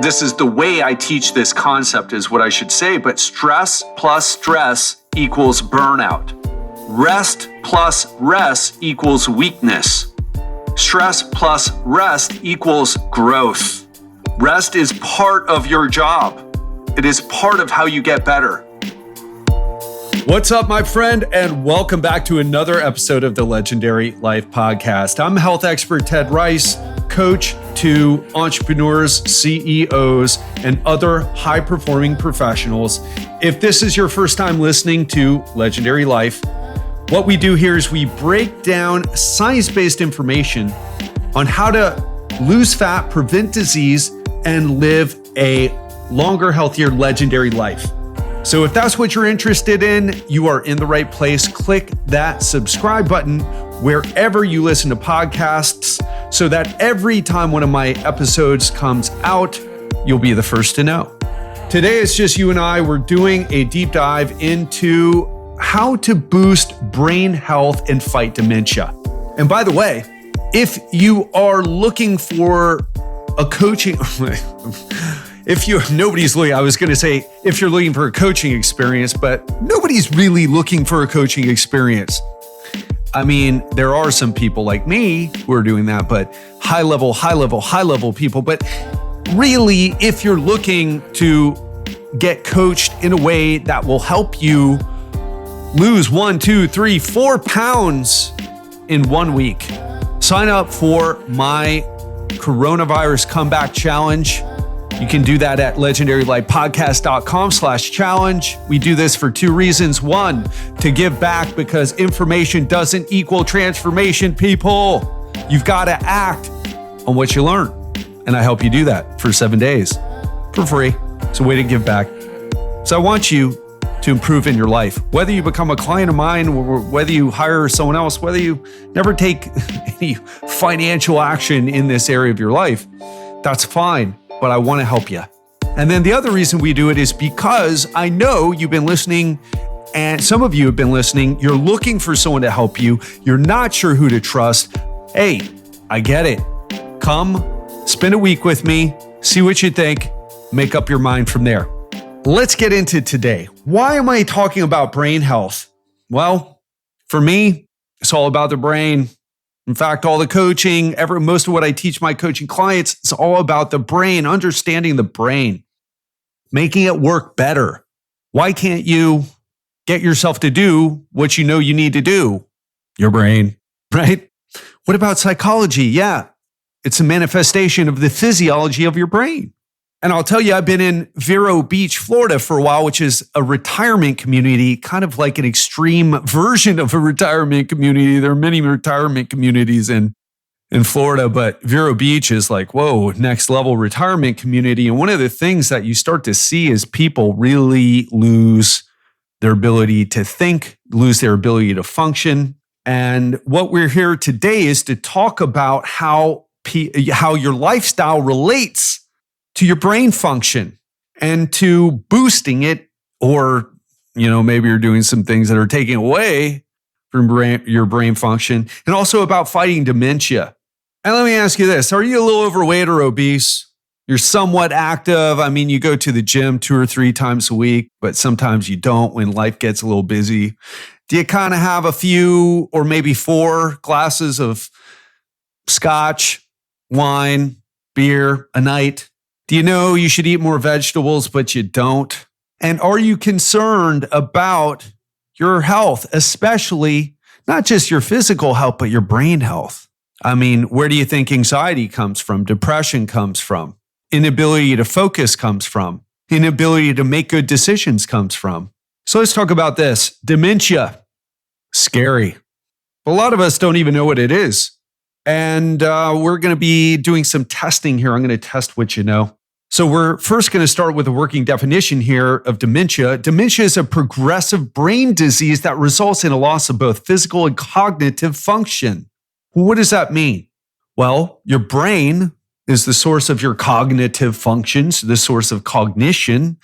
This is the way I teach this concept is what I should say, but stress plus stress equals burnout. Rest plus rest equals weakness. Stress plus rest equals growth. Rest is part of your job. It is part of how you get better. What's up, my friend, and welcome back to another episode of the Legendary Life Podcast. I'm health expert Ted Ryce, coach to entrepreneurs, CEOs, and other high-performing professionals. If this is your first time listening to Legendary Life, what we do here is we break down science-based information on how to lose fat, prevent disease, and live a longer, healthier, legendary life. So if that's what you're interested in, you are in the right place. Click that subscribe button wherever you listen to podcasts so that every time one of my episodes comes out, you'll be the first to know. Today, it's just you and I. We're doing a deep dive into how to boost brain health and fight dementia. And by the way, if you are looking for a coaching... if you're looking for a coaching experience, but nobody's really looking for a coaching experience. I mean, there are some people like me who are doing that, but high level people. But really, if you're looking to get coached in a way that will help you lose 1, 2, 3, 4 pounds in 1 week, sign up for my Coronavirus Comeback Challenge. You can do that at legendarylifepodcast.com/challenge. We do this for 2 reasons. 1, to give back because information doesn't equal transformation, people. You've got to act on what you learn. And I help you do that for 7 days for free. It's a way to give back. So I want you to improve in your life. Whether you become a client of mine, or whether you hire someone else, whether you never take any financial action in this area of your life, that's fine. But I want to help you. And then the other reason we do it is because I know you've been listening, and some of you have been listening. You're looking for someone to help you. You're not sure who to trust. Hey, I get it. Come, spend a week with me, see what you think, make up your mind from there. Let's get into today. Why am I talking about brain health? Well, for me, it's all about the brain. In fact, all the coaching, most of what I teach my coaching clients, it's all about the brain, understanding the brain, making it work better. Why can't you get yourself to do what you know you need to do? Your brain, right? What about psychology? Yeah, it's a manifestation of the physiology of your brain. And I'll tell you, I've been in Vero Beach, Florida for a while, which is a retirement community, kind of like an extreme version of a retirement community. There are many retirement communities in Florida, but Vero Beach is like, whoa, next level retirement community. And one of the things that you start to see is people really lose their ability to think, lose their ability to function. And what we're here today is to talk about how your lifestyle relates to your brain function and to boosting it, or, maybe you're doing some things that are taking away from your brain function, and also about fighting dementia. And let me ask you this, are you a little overweight or obese? You're somewhat active. I mean, you go to the gym 2 or 3 times a week, but sometimes you don't when life gets a little busy. Do you kind of have a few or maybe 4 glasses of scotch, wine, beer a night? Do you know you should eat more vegetables, but you don't? And are you concerned about your health, especially not just your physical health, but your brain health? I mean, where do you think anxiety comes from? Depression comes from. Inability to focus comes from. Inability to make good decisions comes from. So let's talk about this. Dementia. Scary. A lot of us don't even know what it is. And we're going to be doing some testing here. I'm going to test what you know. So we're first going to start with a working definition here of dementia. Dementia is a progressive brain disease that results in a loss of both physical and cognitive function. What does that mean? Well, your brain is the source of your cognitive functions, the source of cognition.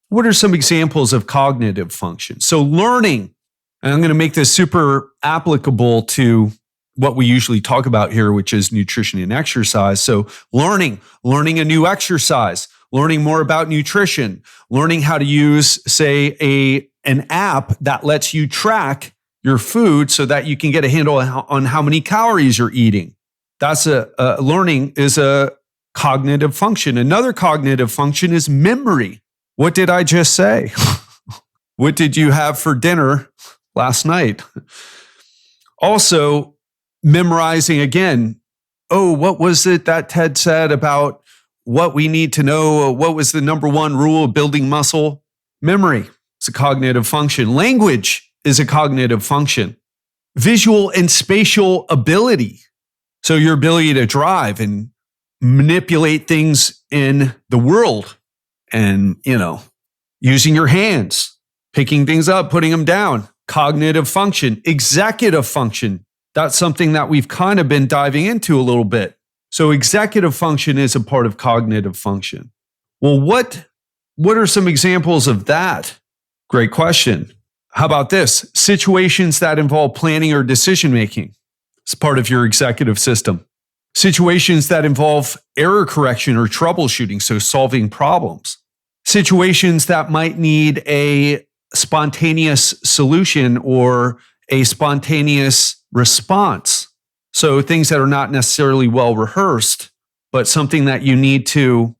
What are some examples of cognitive function? So learning, and I'm going to make this super applicable to what we usually talk about here, which is nutrition and exercise. So learning a new exercise, learning more about nutrition, learning how to use, say, an app that lets you track your food so that you can get a handle on how many calories you're eating. That's learning is a cognitive function. Another cognitive function is memory. What did I just say? What did you have for dinner last night? Also, memorizing again. Oh, what was it that Ted said about what we need to know? What was the number one rule of building muscle? Memory is a cognitive function. Language is a cognitive function. Visual and spatial ability. So your ability to drive and manipulate things in the world and, using your hands, picking things up, putting them down. Cognitive function. Executive function. That's something that we've kind of been diving into a little bit. So executive function is a part of cognitive function. Well, what are some examples of that? Great question. How about this? Situations that involve planning or decision making. It's part of your executive system. Situations that involve error correction or troubleshooting, so solving problems. Situations that might need a spontaneous solution or a spontaneous response. So things that are not necessarily well rehearsed, but something that you need to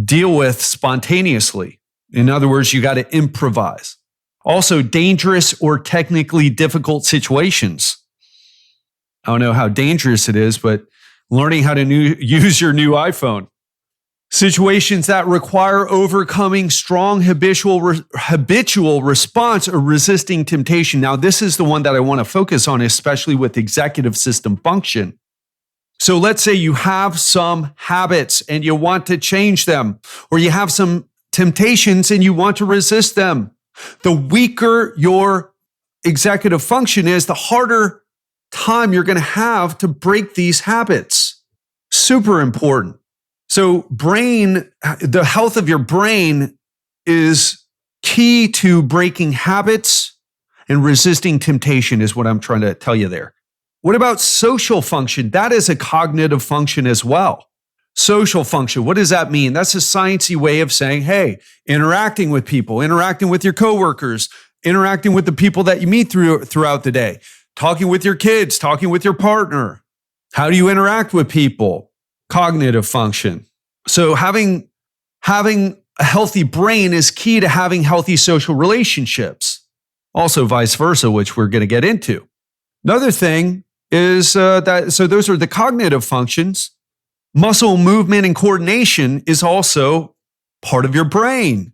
deal with spontaneously. In other words, you got to improvise. Also, dangerous or technically difficult situations. I don't know how dangerous it is, but learning how to use your new iPhone. Situations that require overcoming strong habitual response or resisting temptation. Now, this is the one that I want to focus on, especially with executive system function. So let's say you have some habits and you want to change them, or you have some temptations and you want to resist them. The weaker your executive function is, the harder time you're going to have to break these habits. Super important. So the health of your brain is key to breaking habits and resisting temptation is what I'm trying to tell you there. What about social function? That is a cognitive function as well. Social function, what does that mean? That's a sciencey way of saying, hey, interacting with people, interacting with your coworkers, interacting with the people that you meet throughout the day, talking with your kids, talking with your partner. How do you interact with people? Cognitive function. So having a healthy brain is key to having healthy social relationships. Also vice versa, which we're going to get into. Another thing is so those are the cognitive functions. Muscle movement and coordination is also part of your brain.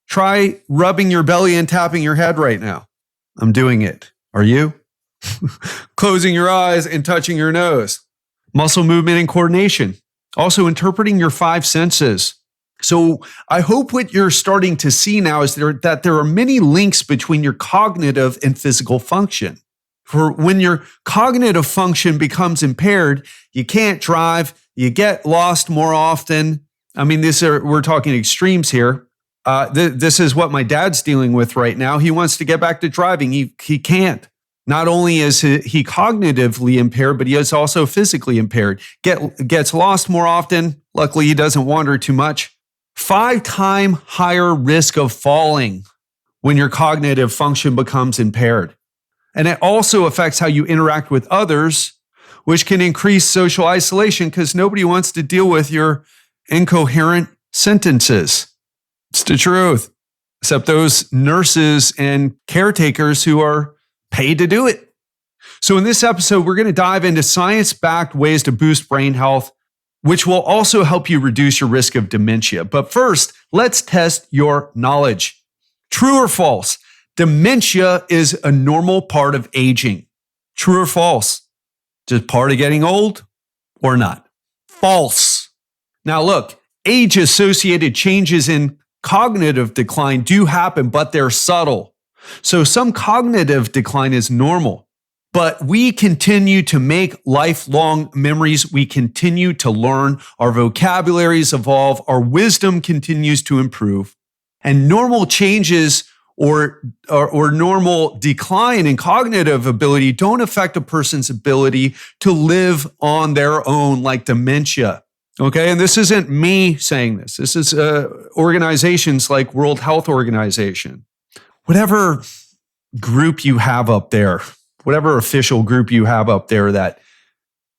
Try rubbing your belly and tapping your head right now. I'm doing it. Are you? Closing your eyes and touching your nose. Muscle movement and coordination. Also interpreting your five senses. So I hope what you're starting to see now is that there are many links between your cognitive and physical function. For when your cognitive function becomes impaired, you can't drive, you get lost more often. I mean, we're talking extremes here. This is what my dad's dealing with right now. He wants to get back to driving. He can't. Not only is he cognitively impaired, but he is also physically impaired. Gets lost more often. Luckily, he doesn't wander too much. 5-time higher risk of falling when your cognitive function becomes impaired. And it also affects how you interact with others, which can increase social isolation because nobody wants to deal with your incoherent sentences. It's the truth, except those nurses and caretakers who are paid to do it. So in this episode, we're going to dive into science-backed ways to boost brain health, which will also help you reduce your risk of dementia. But first, let's test your knowledge. True or false? Dementia is a normal part of aging. True or false? Just part of getting old or not? False. Now look, age-associated changes in cognitive decline do happen, but they're subtle. So some cognitive decline is normal, but we continue to make lifelong memories. We continue to learn. Our vocabularies evolve. Our wisdom continues to improve. And normal changes or normal decline in cognitive ability don't affect a person's ability to live on their own, like dementia. Okay, and this isn't me saying this. This is organizations like World Health Organization. Whatever group you have up there, whatever official group you have up there that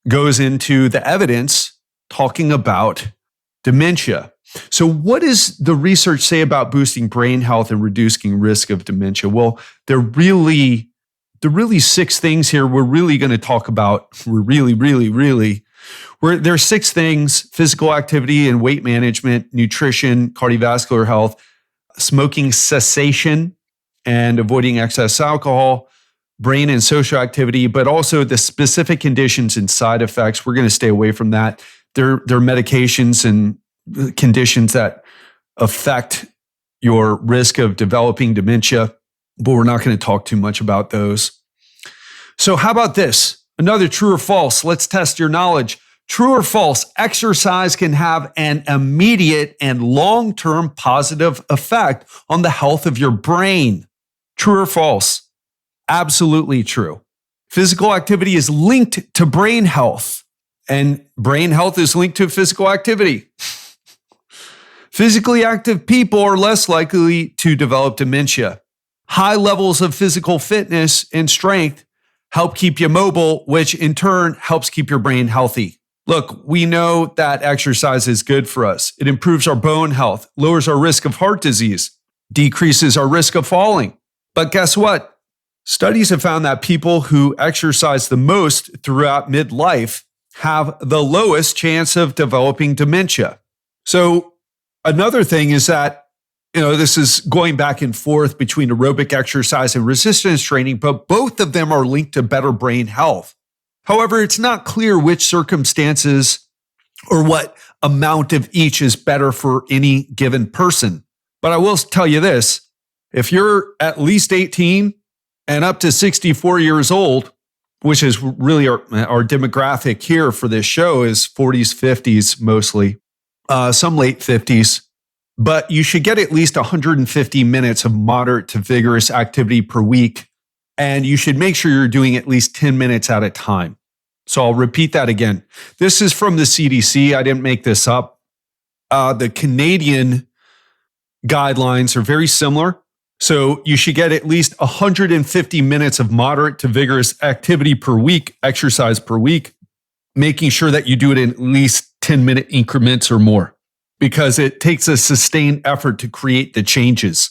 goes into the evidence talking about dementia. So what does the research say about boosting brain health and reducing risk of dementia? Well, there are really 6 things here we're really going to talk about. There are 6 things: physical activity and weight management, nutrition, cardiovascular health, smoking cessation and avoiding excess alcohol, brain and social activity, but also the specific conditions and side effects. We're going to stay away from that. There are medications and conditions that affect your risk of developing dementia, but we're not going to talk too much about those. So how about this? Another true or false. Let's test your knowledge. True or false, exercise can have an immediate and long-term positive effect on the health of your brain. True or false? Absolutely true. Physical activity is linked to brain health, and brain health is linked to physical activity. Physically active people are less likely to develop dementia. High levels of physical fitness and strength help keep you mobile, which in turn helps keep your brain healthy. Look, we know that exercise is good for us. It improves our bone health, lowers our risk of heart disease, decreases our risk of falling. But guess what? Studies have found that people who exercise the most throughout midlife have the lowest chance of developing dementia. So another thing is that, this is going back and forth between aerobic exercise and resistance training, but both of them are linked to better brain health. However, it's not clear which circumstances or what amount of each is better for any given person. But I will tell you this, if you're at least 18 and up to 64 years old, which is really our demographic here for this show is 40s, 50s mostly, some late 50s, but you should get at least 150 minutes of moderate to vigorous activity per week. And you should make sure you're doing at least 10 minutes at a time. So I'll repeat that again. This is from the CDC. I didn't make this up. The Canadian guidelines are very similar. So you should get at least 150 minutes of moderate to vigorous activity per week, exercise per week, making sure that you do it in at least 10-minute increments or more, because it takes a sustained effort to create the changes.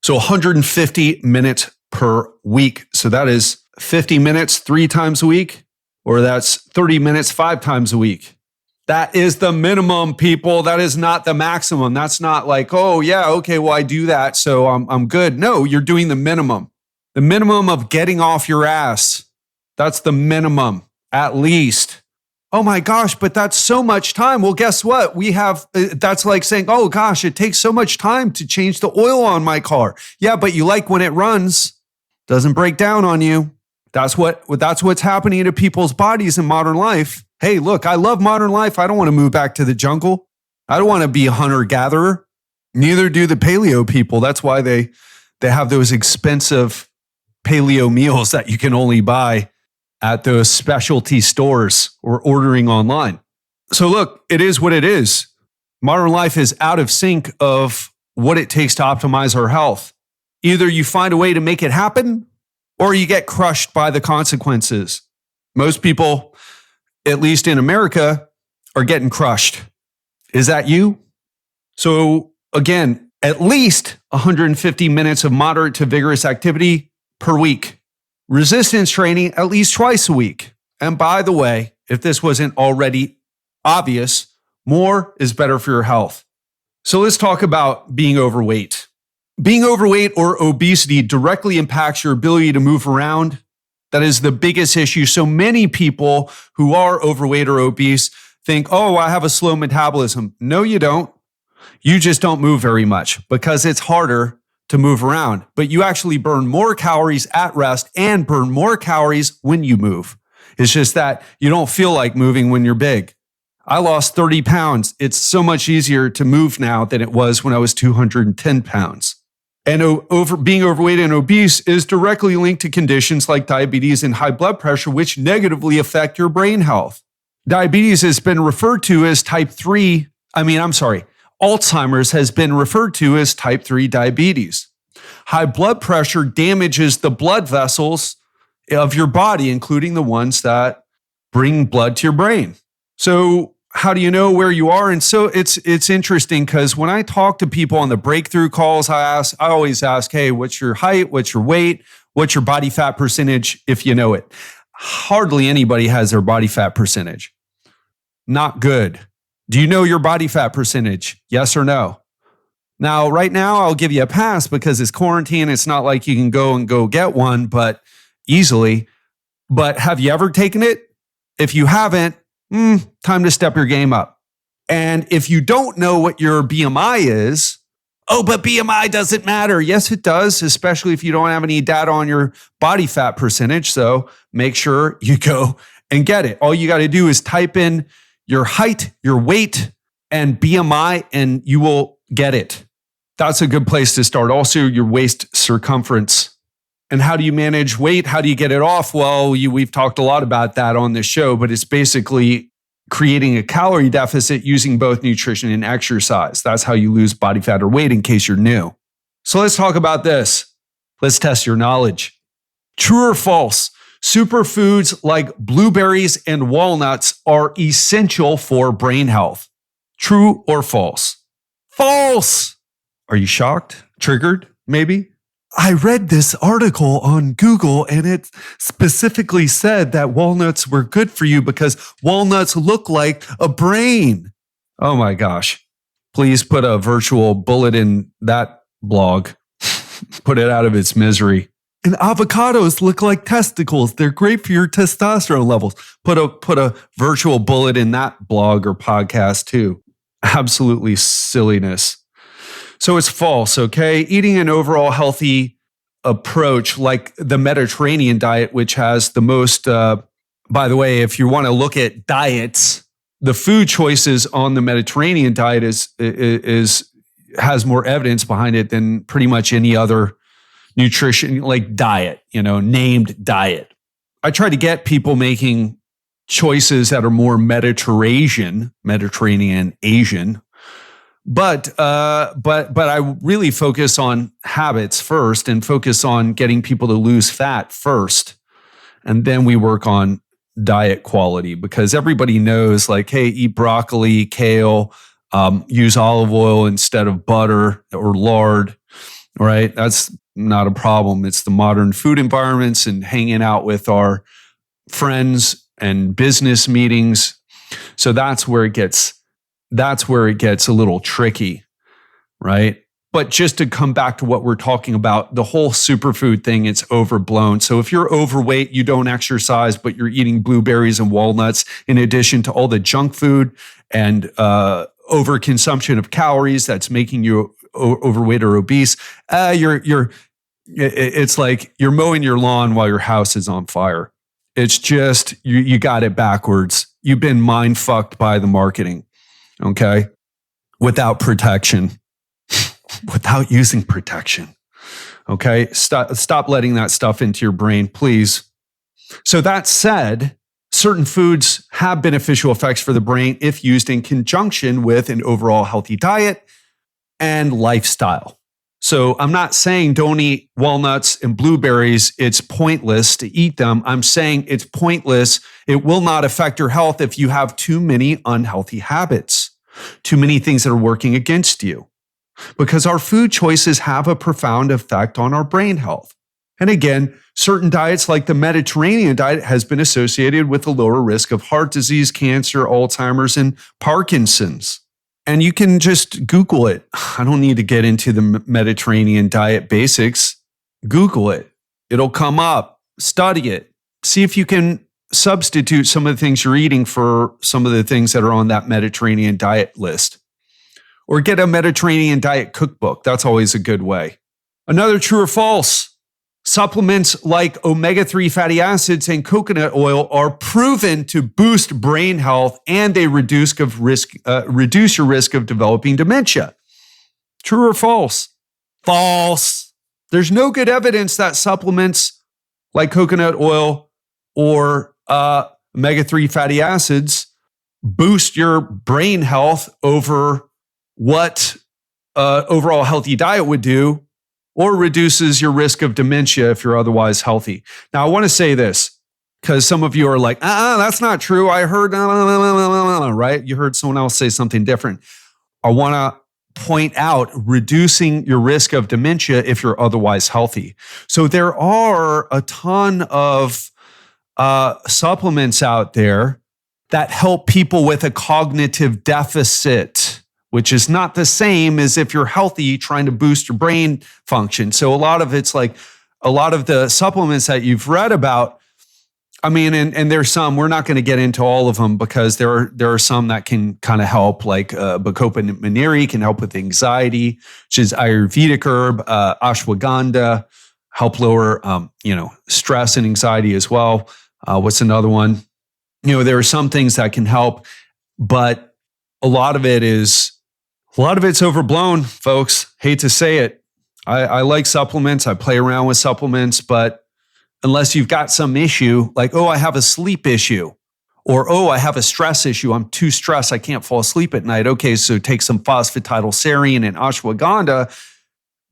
So 150 minutes per week. So that is 50 minutes 3 times a week, or that's 30 minutes 5 times a week. That is the minimum, people. That is not the maximum. That's not like, oh yeah, okay, well I do that, so I'm good. No, you're doing the minimum. The minimum of getting off your ass. That's the minimum, at least. Oh my gosh, but that's so much time. Well, guess what? That's like saying, oh gosh, it takes so much time to change the oil on my car. Yeah, but you like when it runs. Doesn't break down on you. That's what's happening to people's bodies in modern life. Hey, look, I love modern life. I don't want to move back to the jungle. I don't want to be a hunter-gatherer. Neither do the paleo people. That's why they have those expensive paleo meals that you can only buy at those specialty stores or ordering online. So look, it is what it is. Modern life is out of sync of what it takes to optimize our health. Either you find a way to make it happen or you get crushed by the consequences. Most people, at least in America, are getting crushed. Is that you? So again, at least 150 minutes of moderate to vigorous activity per week. Resistance training at least twice a week. And by the way, if this wasn't already obvious, more is better for your health. So let's talk about being overweight. Being overweight or obesity directly impacts your ability to move around. That is the biggest issue. So many people who are overweight or obese think, oh, I have a slow metabolism. No, you don't. You just don't move very much because it's harder to move around. But you actually burn more calories at rest and burn more calories when you move. It's just that you don't feel like moving when you're big. I lost 30 pounds. It's so much easier to move now than it was when I was 210 pounds. And being overweight and obese is directly linked to conditions like diabetes and high blood pressure, which negatively affect your brain health. Diabetes has been referred to as Alzheimer's has been referred to as type 3 diabetes. High blood pressure damages the blood vessels of your body, including the ones that bring blood to your brain. So how do you know where you are? And so it's interesting because when I talk to people on the breakthrough calls, I always ask, hey, what's your height? What's your weight? What's your body fat percentage, if you know it? Hardly anybody has their body fat percentage. Not good. Do you know your body fat percentage? Yes or no? Now, right now, I'll give you a pass because it's quarantine. It's not like you can go get one, but easily. But have you ever taken it? If you haven't, time to step your game up. And if you don't know what your BMI is, but BMI doesn't matter. Yes, it does, especially if you don't have any data on your body fat percentage. So make sure you go and get it. All you got to do is type in your height, your weight, and BMI, and you will get it. That's a good place to start. Also, your waist circumference. And how do you manage weight? How do you get it off? Well, we've talked a lot about that on this show, but it's basically creating a calorie deficit using both nutrition and exercise. That's how you lose body fat or weight, in case you're new. So let's talk about this. Let's test your knowledge. True or false? Superfoods like blueberries and walnuts are essential for brain health. True or false? False! Are you shocked? Triggered? Maybe? I read this article on Google and it specifically said that walnuts were good for you because walnuts look like a brain. Oh my gosh. Please put a virtual bullet in that blog. Put it out of its misery. And avocados look like testicles. They're great for your testosterone levels. Put a virtual bullet in that blog or podcast too. Absolutely silliness. So it's false, okay? Eating an overall healthy approach like the Mediterranean diet, which has the most, by the way, if you want to look at diets, the food choices on the Mediterranean diet has more evidence behind it than pretty much any other nutrition, like diet, named diet. I try to get people making choices that are more Mediterranean, Asian. But I really focus on habits first and focus on getting people to lose fat first. And then we work on diet quality because everybody knows like, hey, eat broccoli, kale, use olive oil instead of butter or lard, right? That's not a problem. It's the modern food environments and hanging out with our friends and business meetings. So that's where it gets a little tricky, right? But just to come back to what we're talking about, the whole superfood thing, it's overblown. So if you're overweight, you don't exercise, but you're eating blueberries and walnuts in addition to all the junk food and overconsumption of calories that's making you overweight or obese, it's like you're mowing your lawn while your house is on fire. It's just, you got it backwards. You've been mind fucked by the marketing. Okay. Without protection, without using protection. Okay. Stop letting that stuff into your brain, please. So that said, certain foods have beneficial effects for the brain if used in conjunction with an overall healthy diet and lifestyle. So I'm not saying don't eat walnuts and blueberries. It's pointless to eat them. I'm saying it's pointless. It will not affect your health if you have too many unhealthy habits, too many things that are working against you, because our food choices have a profound effect on our brain health. And again, certain diets like the Mediterranean diet has been associated with a lower risk of heart disease, cancer, Alzheimer's, and Parkinson's. And you can just Google it. I don't need to get into the Mediterranean diet basics. Google it. It'll come up. Study it. See if you can substitute some of the things you're eating for some of the things that are on that Mediterranean diet list. Or get a Mediterranean diet cookbook. That's always a good way. Another true or false. Supplements like omega-3 fatty acids and coconut oil are proven to boost brain health, and they reduce your risk of developing dementia. True or false? False. There's no good evidence that supplements like coconut oil or omega-3 fatty acids boost your brain health over what overall healthy diet would do, or reduces your risk of dementia if you're otherwise healthy. Now, I want to say this because some of you are like, that's not true. I heard, right? You heard someone else say something different. I want to point out reducing your risk of dementia if you're otherwise healthy. So there are a ton of supplements out there that help people with a cognitive deficit, which is not the same as if you're healthy trying to boost your brain function. So a lot of it's like a lot of the supplements that you've read about, I mean, and there's some, we're not going to get into all of them because there are some that can kind of help, like Bacopa Maniri can help with anxiety, which is Ayurvedic herb, ashwagandha, help lower, stress and anxiety as well. What's another one? There are some things that can help, but a lot of it's overblown, folks. Hate to say it. I like supplements. I play around with supplements, but unless you've got some issue, like, I have a sleep issue, or, I have a stress issue. I'm too stressed. I can't fall asleep at night. Okay, so take some phosphatidylserine and ashwagandha.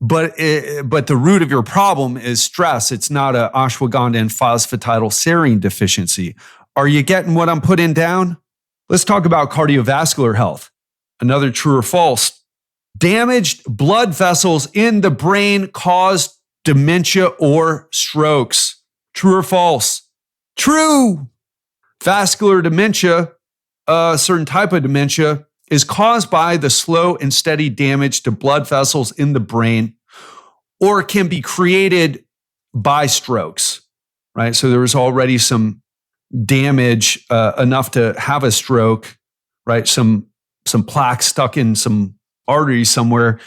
But the root of your problem is stress. It's not a ashwagandha and phosphatidylserine deficiency. Are you getting what I'm putting down? Let's talk about cardiovascular health. Another true or false. Damaged blood vessels in the brain cause dementia or strokes. True or false? True. Vascular dementia, a certain type of dementia, is caused by the slow and steady damage to blood vessels in the brain, or can be created by strokes, right? So there was already some damage enough to have a stroke, right? Some plaque stuck in some artery somewhere,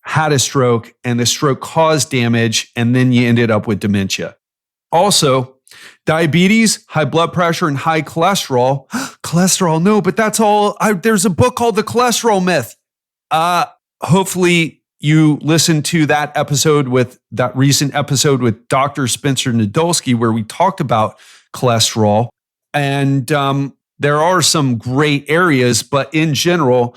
had a stroke, and the stroke caused damage, and then you ended up with dementia. Also, diabetes, high blood pressure, and high cholesterol. Cholesterol, no, but that's all. There's a book called The Cholesterol Myth. Hopefully you listened to that recent episode with Dr. Spencer Nadolsky, where we talked about cholesterol. And there are some gray areas, but in general,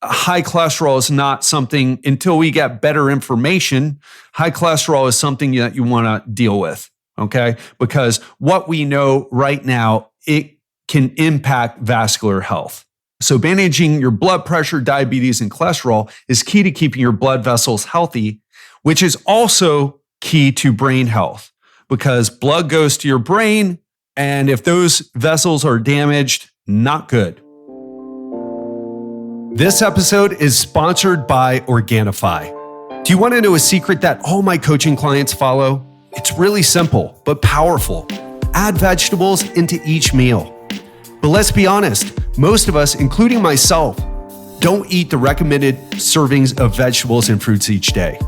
high cholesterol is not something, until we get better information, high cholesterol is something that you want to deal with, okay? Because what we know right now, it can impact vascular health. So managing your blood pressure, diabetes, and cholesterol is key to keeping your blood vessels healthy, which is also key to brain health, because blood goes to your brain, and if those vessels are damaged, not good. This episode is sponsored by Organifi. Do you want to know a secret that all my coaching clients follow? It's really simple, but powerful. Add vegetables into each meal. But let's be honest, most of us, including myself, don't eat the recommended servings of vegetables and fruits each day.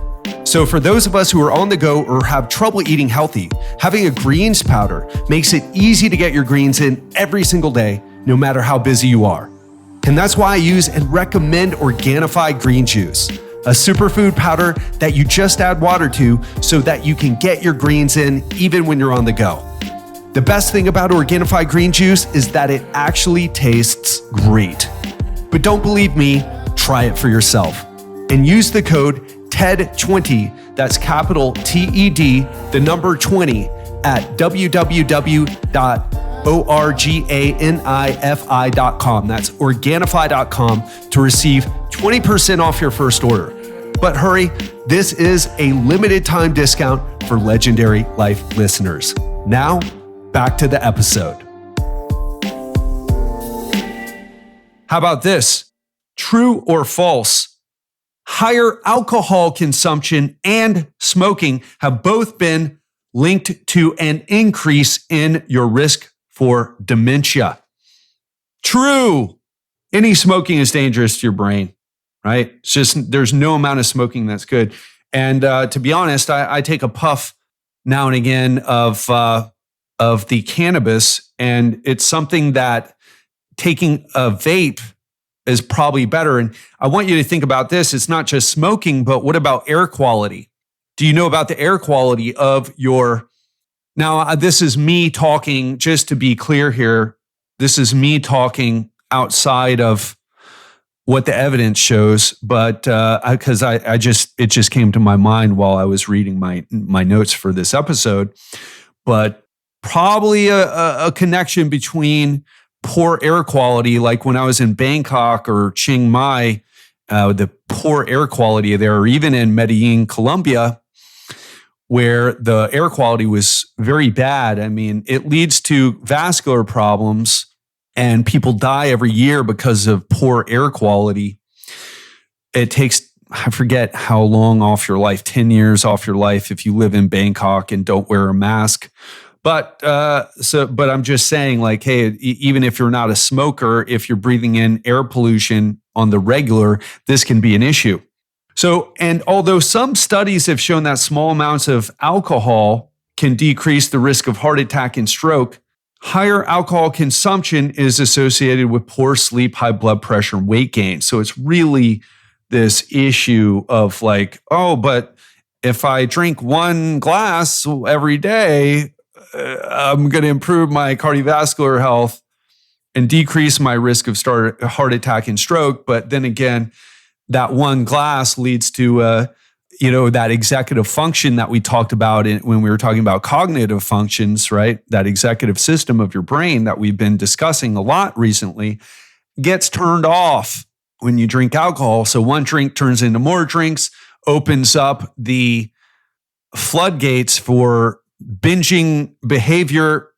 So for those of us who are on the go or have trouble eating healthy, having a greens powder makes it easy to get your greens in every single day, no matter how busy you are. And that's why I use and recommend Organifi Green Juice, a superfood powder that you just add water to so that you can get your greens in even when you're on the go. The best thing about Organifi Green Juice is that it actually tastes great. But don't believe me, try it for yourself. And use the code TED20, that's capital TED, the number 20, at www.organifi.com. That's Organifi.com to receive 20% off your first order. But hurry, this is a limited time discount for Legendary Life listeners. Now, back to the episode. How about this? True or false? Higher alcohol consumption and smoking have both been linked to an increase in your risk for dementia. True. Any smoking is dangerous to your brain, right? It's just, there's no amount of smoking that's good. And to be honest, I take a puff now and again of the cannabis, and it's something that taking a vape is probably better. And I want you to think about this. It's not just smoking, but what about air quality? Do you know about the air quality of your... Now, this is me talking, just to be clear here, this is me talking outside of what the evidence shows, but because it just came to my mind while I was reading my notes for this episode. But probably a connection between poor air quality, like when I was in Bangkok or Chiang Mai, the poor air quality there, or even in Medellin, Colombia, where the air quality was very bad. I mean, it leads to vascular problems, and people die every year because of poor air quality. It takes, I forget how long off your life, 10 years off your life if you live in Bangkok and don't wear a mask. But I'm just saying, like, hey, even if you're not a smoker, if you're breathing in air pollution on the regular, this can be an issue. So, and although some studies have shown that small amounts of alcohol can decrease the risk of heart attack and stroke, higher alcohol consumption is associated with poor sleep, high blood pressure, and weight gain. So it's really this issue of like, oh, but if I drink one glass every day, I'm going to improve my cardiovascular health and decrease my risk of heart attack and stroke. But then again, that one glass leads to, that executive function that we talked about when we were talking about cognitive functions, right? That executive system of your brain that we've been discussing a lot recently gets turned off when you drink alcohol. So one drink turns into more drinks, opens up the floodgates for binging behavior.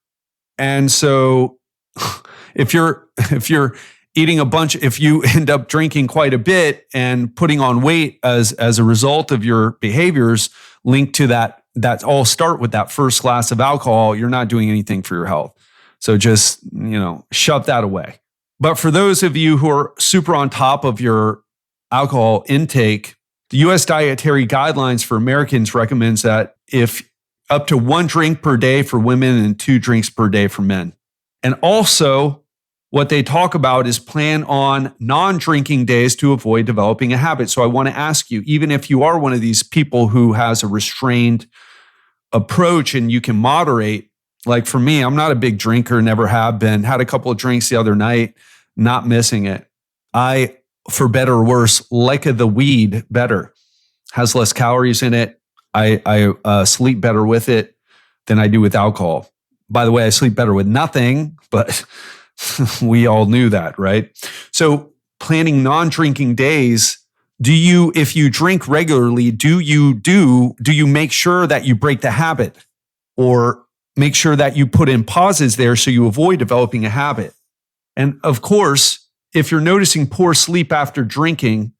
And so if you're eating a bunch, if you end up drinking quite a bit and putting on weight as a result of your behaviors linked to that all start with that first glass of alcohol, you're not doing anything for your health. So just, shove that away. But for those of you who are super on top of your alcohol intake, the U.S. Dietary Guidelines for Americans recommends that if up to 1 drink per day for women and 2 drinks per day for men. And also, what they talk about is plan on non-drinking days to avoid developing a habit. So I want to ask you, even if you are one of these people who has a restrained approach and you can moderate, like for me, I'm not a big drinker, never have been, had a couple of drinks the other night, not missing it. I, for better or worse, like the weed better, has less calories in it. I sleep better with it than I do with alcohol. By the way, I sleep better with nothing, but we all knew that, right? So planning non-drinking days, if you drink regularly, do you make sure that you break the habit, or make sure that you put in pauses there so you avoid developing a habit? And of course, if you're noticing poor sleep after drinking,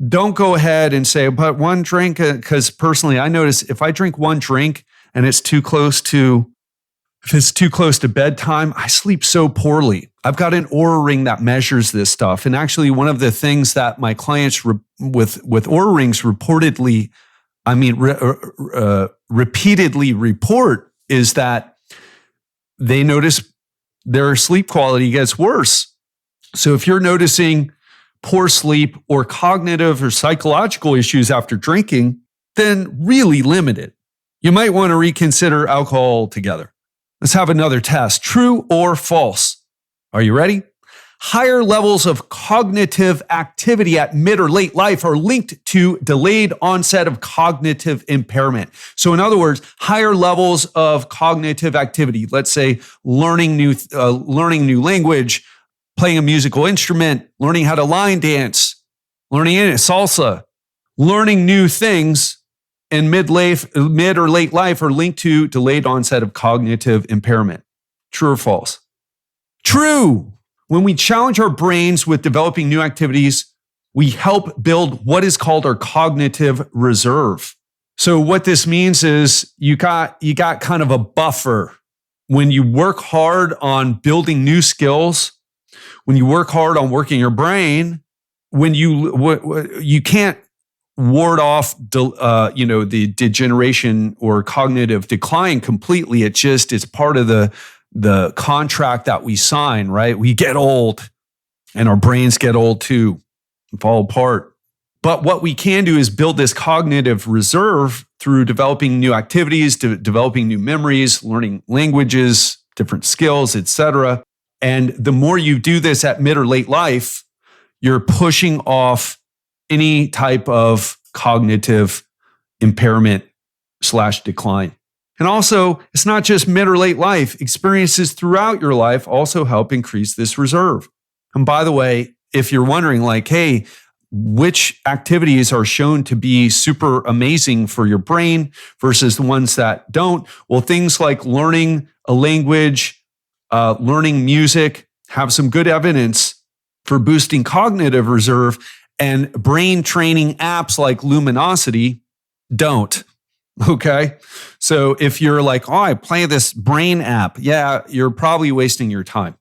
don't go ahead and say, but one drink, because personally, I notice if I drink one drink and it's too close to bedtime, I sleep so poorly. I've got an Oura Ring that measures this stuff. And actually, one of the things that my clients with Oura Rings repeatedly report is that they notice their sleep quality gets worse. So if you're noticing poor sleep or cognitive or psychological issues after drinking, then really limit it. You might want to reconsider alcohol altogether. Let's have another test. True or false? Are you ready? Higher levels of cognitive activity at mid or late life are linked to delayed onset of cognitive impairment. So in other words, higher levels of cognitive activity, let's say learning new language, playing a musical instrument, learning how to line dance, learning salsa, learning new things in mid or late life are linked to delayed onset of cognitive impairment. True or false? True. When we challenge our brains with developing new activities, we help build what is called our cognitive reserve. So what this means is you got kind of a buffer. When you work hard on building new skills, when you work hard on working your brain, when you can't ward off the degeneration or cognitive decline completely. It's part of the contract that we sign, right? We get old. And our brains get old too and fall apart. But what we can do is build this cognitive reserve through developing new activities, developing new memories, learning languages, different skills, etc. And the more you do this at mid or late life, you're pushing off any type of cognitive impairment/decline. And also, it's not just mid or late life. Experiences throughout your life also help increase this reserve. And by the way, if you're wondering like, hey, which activities are shown to be super amazing for your brain versus the ones that don't? Well, things like learning a language, learning music have some good evidence for boosting cognitive reserve, and brain training apps like Luminosity don't. Okay. So if you're like, oh, I play this brain app, yeah, you're probably wasting your time.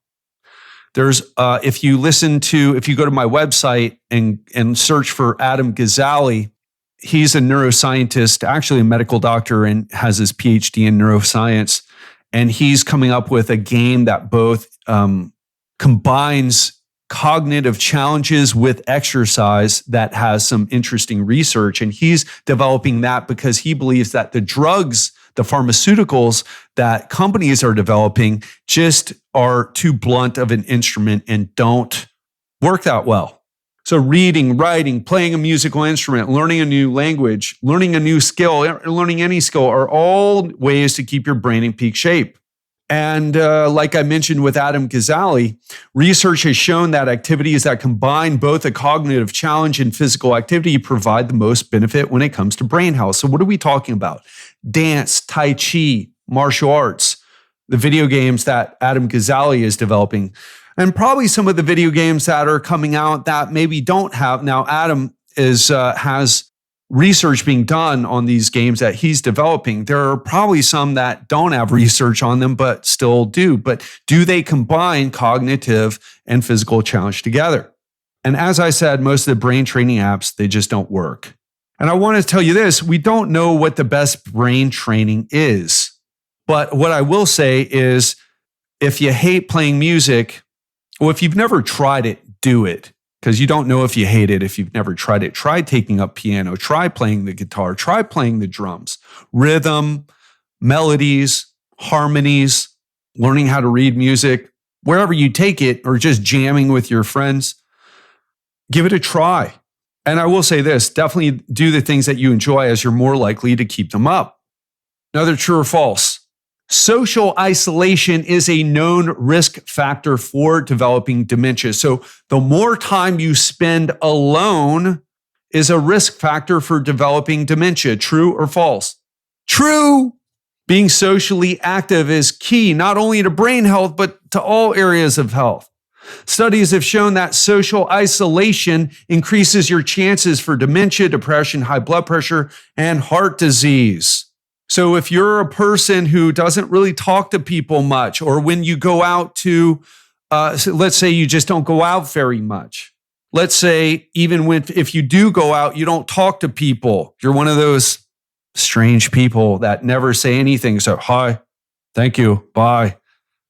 There's, if you go to my website and search for Adam Gazzaley, he's a neuroscientist, actually a medical doctor, and has his PhD in neuroscience. And he's coming up with a game that both combines cognitive challenges with exercise that has some interesting research. And he's developing that because he believes that the drugs, the pharmaceuticals that companies are developing just are too blunt of an instrument and don't work that well. So reading, writing, playing a musical instrument, learning a new language, learning a new skill, learning any skill are all ways to keep your brain in peak shape. And like I mentioned with Adam Gazzaley, research has shown that activities that combine both a cognitive challenge and physical activity provide the most benefit when it comes to brain health. So what are we talking about? Dance, Tai Chi, martial arts, the video games that Adam Gazzaley is developing, and probably some of the video games that are coming out that maybe don't have. Now, Adam has research being done on these games that he's developing. There are probably some that don't have research on them, but still do. But do they combine cognitive and physical challenge together? And as I said, most of the brain training apps, they just don't work. And I want to tell you this, we don't know what the best brain training is. But what I will say is, if you hate playing music, well, if you've never tried it, do it. Because you don't know if you hate it if you've never tried it. Try taking up piano, try playing the guitar, try playing the drums, rhythm, melodies, harmonies, learning how to read music, wherever you take it, or just jamming with your friends, give it a try. And I will say this, definitely do the things that you enjoy as you're more likely to keep them up. Another true or false. Social isolation is a known risk factor for developing dementia. So the more time you spend alone is a risk factor for developing dementia. True or false? True. Being socially active is key, not only to brain health, but to all areas of health. Studies have shown that social isolation increases your chances for dementia, depression, high blood pressure, and heart disease. So if you're a person who doesn't really talk to people much, or when you go out to, let's say you just don't go out very much. Let's say even if you do go out, you don't talk to people. You're one of those strange people that never say anything. So, hi, thank you, bye,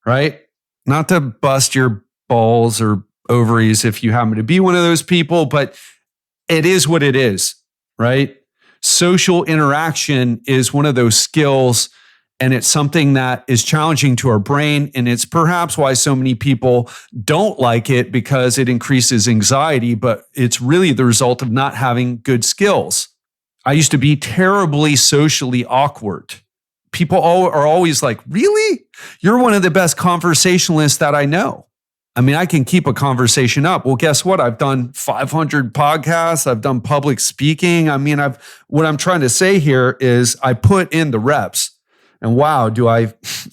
right? Not to bust your balls or ovaries if you happen to be one of those people, but it is what it is, right? Social interaction is one of those skills, and it's something that is challenging to our brain. And it's perhaps why so many people don't like it, because it increases anxiety, but it's really the result of not having good skills. I used to be terribly socially awkward. People are always like, really? You're one of the best conversationalists that I know. I mean, I can keep a conversation up. Well, guess what? I've done 500 podcasts. I've done public speaking. I mean, what I'm trying to say here is I put in the reps. And wow,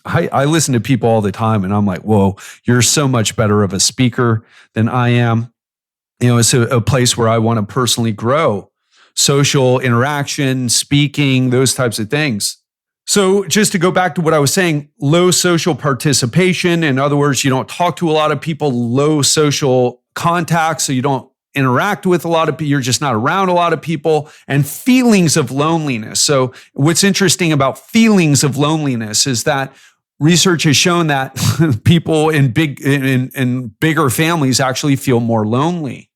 I listen to people all the time and I'm like, whoa, you're so much better of a speaker than I am. You know, it's a place where I want to personally grow. Social interaction, speaking, those types of things. So just to go back to what I was saying, low social participation. In other words, you don't talk to a lot of people, low social contact. So you don't interact with a lot of people. You're just not around a lot of people, and feelings of loneliness. So what's interesting about feelings of loneliness is that research has shown that people in bigger families actually feel more lonely,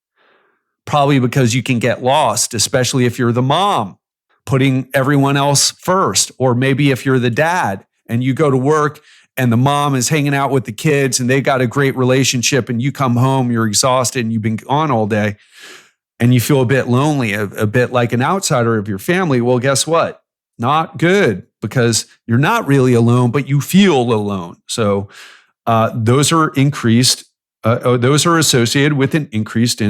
probably because you can get lost, especially if you're the mom, putting everyone else first, or maybe if you're the dad and you go to work and the mom is hanging out with the kids and they got a great relationship and you come home, you're exhausted and you've been on all day and you feel a bit lonely, a bit like an outsider of your family. Well, guess what? Not good, because you're not really alone, but you feel alone. So those are increased. Those are associated with an increased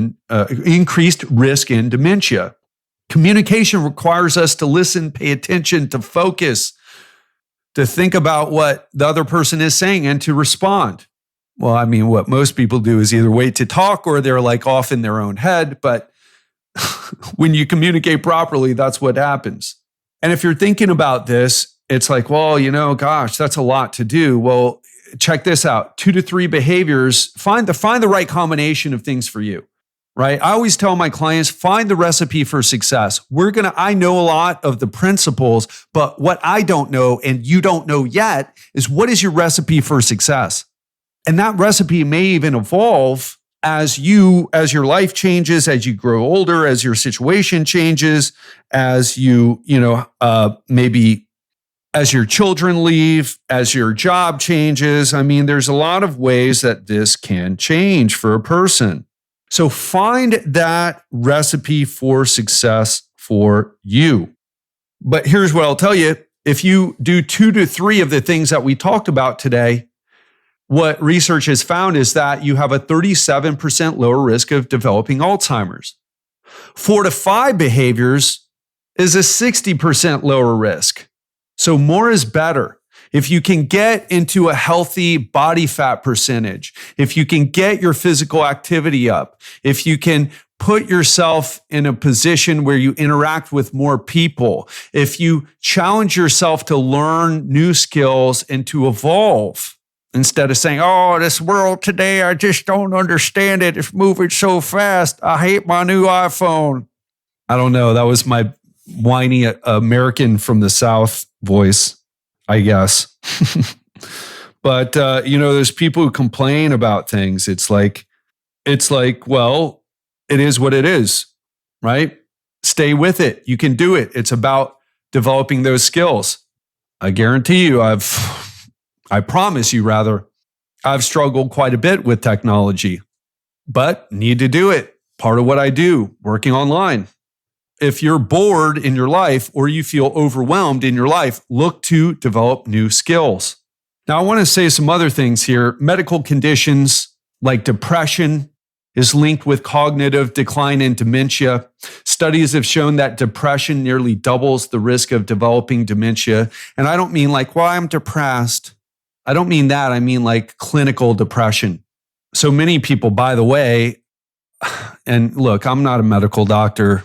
risk in dementia. Communication requires us to listen, pay attention, to focus, to think about what the other person is saying and to respond. Well, I mean, what most people do is either wait to talk or they're like off in their own head. But when you communicate properly, that's what happens. And if you're thinking about this, it's like, well, gosh, that's a lot to do. Well, check this out. 2 to 3 behaviors. Find the right combination of things for you, right? I always tell my clients, find the recipe for success. I know a lot of the principles, but what I don't know and you don't know yet is, what is your recipe for success? And that recipe may even evolve as your life changes, as you grow older, as your situation changes, as maybe as your children leave, as your job changes. I mean, there's a lot of ways that this can change for a person. So find that recipe for success for you. But here's what I'll tell you. If you do 2 to 3 of the things that we talked about today, what research has found is that you have a 37% lower risk of developing Alzheimer's. 4 to 5 behaviors is a 60% lower risk. So more is better. If you can get into a healthy body fat percentage, if you can get your physical activity up, if you can put yourself in a position where you interact with more people, if you challenge yourself to learn new skills and to evolve, instead of saying, oh, this world today, I just don't understand it. It's moving so fast. I hate my new iPhone. I don't know. That was my whiny American from the South voice, I guess. But, there's people who complain about things. It's like, well, it is what it is, right? Stay with it. You can do it. It's about developing those skills. I guarantee you, I promise you, rather, I've struggled quite a bit with technology, but need to do it. Part of what I do, working online. If you're bored in your life or you feel overwhelmed in your life, look to develop new skills. Now, I want to say some other things here. Medical conditions like depression is linked with cognitive decline and dementia. Studies have shown that depression nearly doubles the risk of developing dementia. And I don't mean like, well, I'm depressed. I don't mean that. I mean like clinical depression. So many people, by the way, and look, I'm not a medical doctor.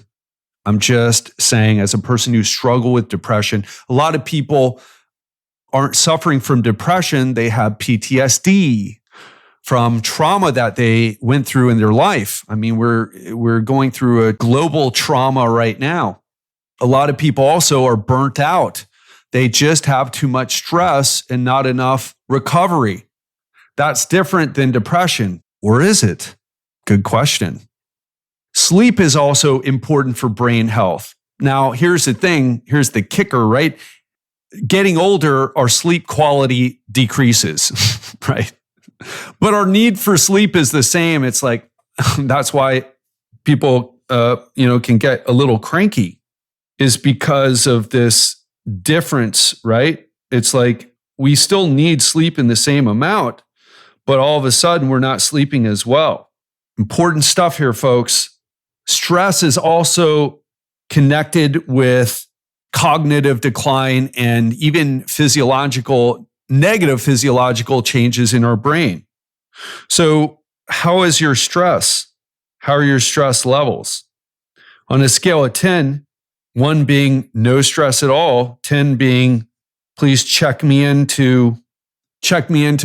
I'm just saying, as a person who struggled with depression, a lot of people aren't suffering from depression. They have PTSD from trauma that they went through in their life. I mean, we're going through a global trauma right now. A lot of people also are burnt out. They just have too much stress and not enough recovery. That's different than depression, or is it? Good question. Sleep is also important for brain health. Now, here's the thing. Here's the kicker, right? Getting older, our sleep quality decreases, right? But our need for sleep is the same. It's like, that's why people, can get a little cranky, is because of this difference, right? It's like we still need sleep in the same amount, but all of a sudden we're not sleeping as well. Important stuff here, folks. Stress is also connected with cognitive decline and even negative physiological changes in our brain. So how is your stress? How are your stress levels? On a scale of 10, 1 being no stress at all, 10 being, please check me into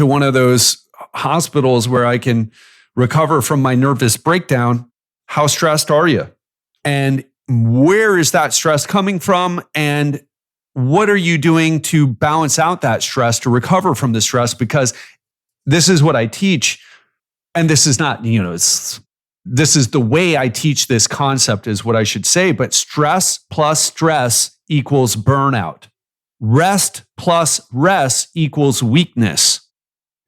one of those hospitals where I can recover from my nervous breakdown. How stressed are you? And where is that stress coming from? And what are you doing to balance out that stress, to recover from the stress? Because this is what I teach. And this is not, this is the way I teach this concept is what I should say, but stress plus stress equals burnout. Rest plus rest equals weakness.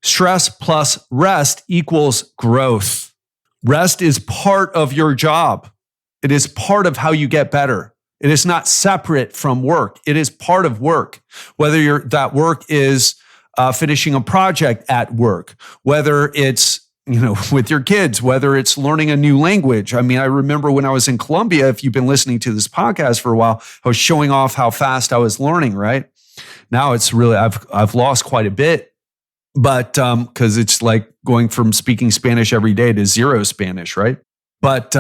Stress plus rest equals growth. Rest is part of your job. It is part of how you get better. It is not separate from work. It is part of work. Whether that work is finishing a project at work, whether it's with your kids, whether it's learning a new language. I mean, I remember when I was in Colombia, if you've been listening to this podcast for a while, I was showing off how fast I was learning, right? Now it's really, I've lost quite a bit, but because it's like going from speaking Spanish every day to zero Spanish, right? But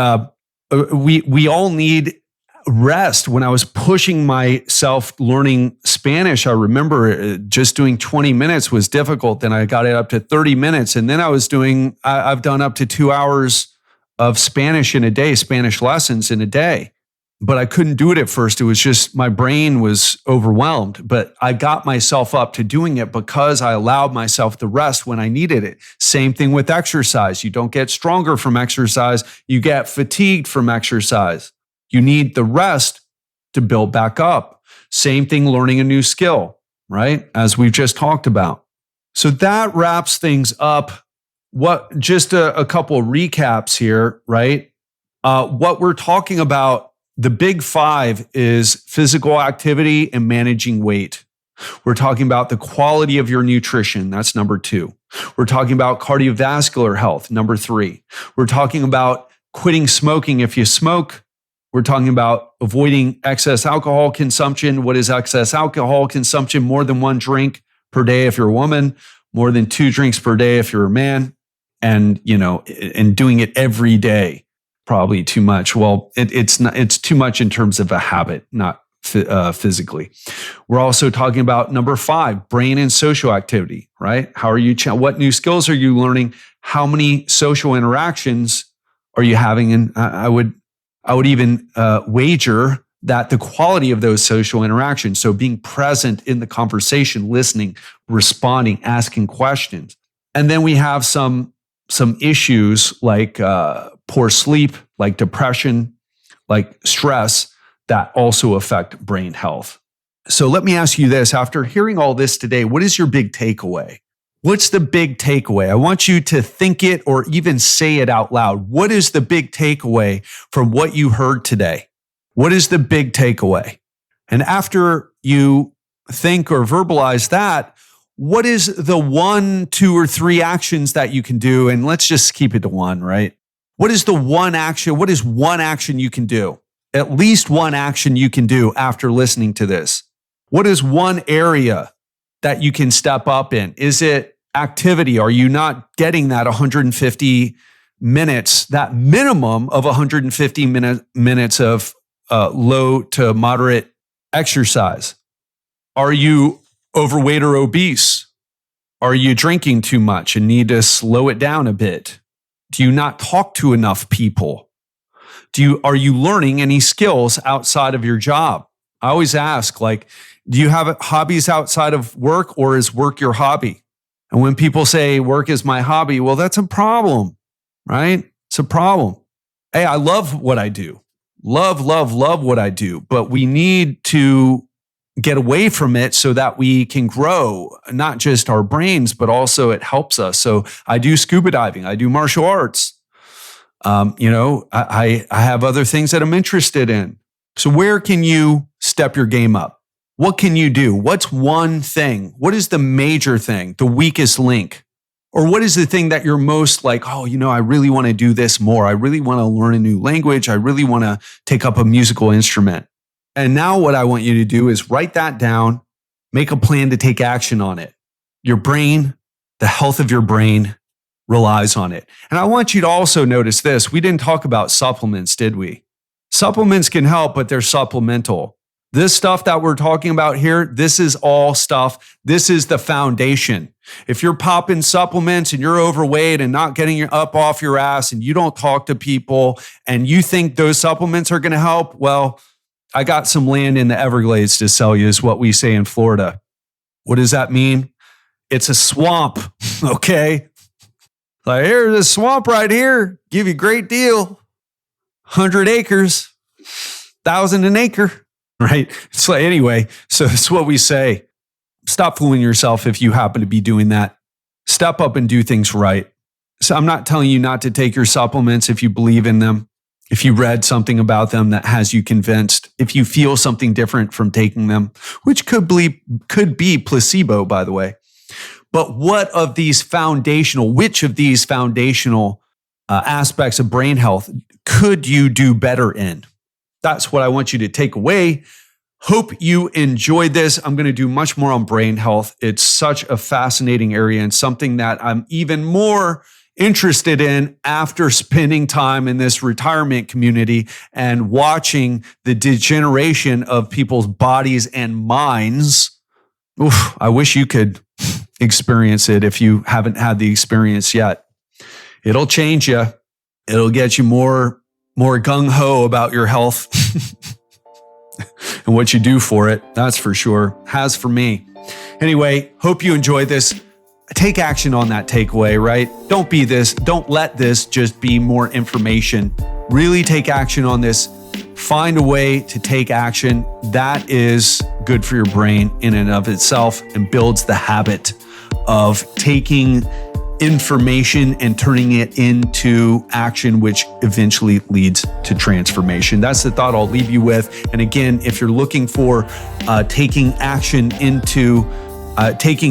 we all need rest. When I was pushing myself learning Spanish, I remember just doing 20 minutes was difficult. Then I got it up to 30 minutes. And then I've done up to 2 hours of Spanish in a day, Spanish lessons in a day. But I couldn't do it at first. It was just, my brain was overwhelmed. But I got myself up to doing it because I allowed myself the rest when I needed it. Same thing with exercise. You don't get stronger from exercise. You get fatigued from exercise. You need the rest to build back up. Same thing learning a new skill, right? As we've just talked about. So that wraps things up. Just a couple of recaps here, right? What we're talking about, the big five is physical activity and managing weight. We're talking about the quality of your nutrition. That's number 2. We're talking about cardiovascular health. Number 3. We're talking about quitting smoking if you smoke. We're talking about avoiding excess alcohol consumption. What is excess alcohol consumption? More than 1 drink per day if you're a woman, more than 2 drinks per day if you're a man, and doing it every day, probably too much. Well, it's too much in terms of a habit, not physically. We're also talking about number 5, brain and social activity, right? How are you? What new skills are you learning? How many social interactions are you having? And I would even wager that the quality of those social interactions, so being present in the conversation, listening, responding, asking questions. And then we have some issues like poor sleep, like depression, like stress that also affect brain health. So let me ask you this. After hearing all this today, what is your big takeaway? What's the big takeaway? I want you to think it or even say it out loud. What is the big takeaway from what you heard today? What is the big takeaway? And after you think or verbalize that, what is the 1, 2, or 3 actions that you can do? And let's just keep it to 1, right? What is the one action? What is one action you can do? At least one action you can do after listening to this. What is one area that you can step up in? Is it activity? Are you not getting that 150 minutes, that minimum of 150 minutes of low to moderate exercise? Are you overweight or obese? Are you drinking too much and need to slow it down a bit? Do you not talk to enough people? Are you learning any skills outside of your job? I always ask, do you have hobbies outside of work, or is work your hobby? And when people say work is my hobby, well, that's a problem, right? It's a problem. Hey, I love what I do. Love what I do. But we need to get away from it so that we can grow, not just our brains, but also it helps us. So I do scuba diving. I do martial arts. I have other things that I'm interested in. So where can you step your game up? What can you do? What's one thing? What is the major thing, the weakest link? Or what is the thing that you're most like, I really want to do this more. I really want to learn a new language. I really want to take up a musical instrument. And now what I want you to do is write that down, make a plan to take action on it. Your brain, the health of your brain relies on it. And I want you to also notice this. We didn't talk about supplements, did we? Supplements can help, but they're supplemental. This stuff that we're talking about here, this is all stuff. This is the foundation. If you're popping supplements and you're overweight and not getting up off your ass and you don't talk to people and you think those supplements are going to help, well, I got some land in the Everglades to sell you, is what we say in Florida. What does that mean? It's a swamp, okay? Like, here's a swamp right here. Give you a great deal. 100 acres, 1,000 an acre, right? So anyway, so that's what we say. Stop fooling yourself if you happen to be doing that. Step up and do things right. So I'm not telling you not to take your supplements if you believe in them, if you read something about them that has you convinced, if you feel something different from taking them, which could be placebo, by the way. But which of these foundational aspects of brain health could you do better in? That's what I want you to take away. Hope you enjoyed this. I'm going to do much more on brain health. It's such a fascinating area and something that I'm even more interested in after spending time in this retirement community and watching the degeneration of people's bodies and minds. Oof, I wish you could experience it if you haven't had the experience yet. It'll change you. It'll get you more gung-ho about your health and what you do for it. That's for sure. Has for me. Anyway, hope you enjoyed this. Take action on that takeaway, right? Don't let this just be more information. Really take action on this. Find a way to take action. That is good for your brain in and of itself and builds the habit of taking information and turning it into action, which eventually leads to transformation. That's the thought I'll leave you with. And again, if you're looking for taking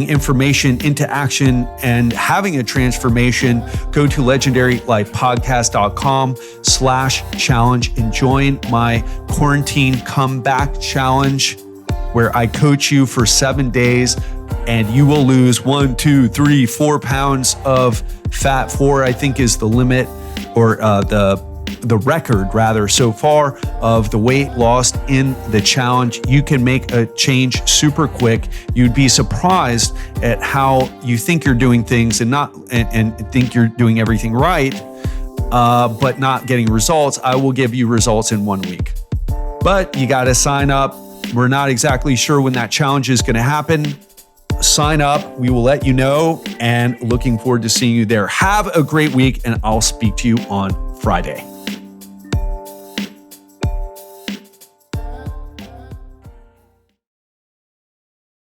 information into action and having a transformation, go to legendarylifepodcast.com/challenge and join my quarantine comeback challenge, where I coach you for 7 days and you will lose 1, 2, 3, 4 pounds of fat. 4, I think, is the limit, or the record rather so far of the weight lost in the challenge. You can make a change super quick. You'd be surprised at how you think you're doing things and think you're doing everything right, but not getting results. I will give you results in 1 week, but you got to sign up. We're not exactly sure when that challenge is going to happen. Sign up. We will let you know, and looking forward to seeing you there. Have a great week, and I'll speak to you on Friday.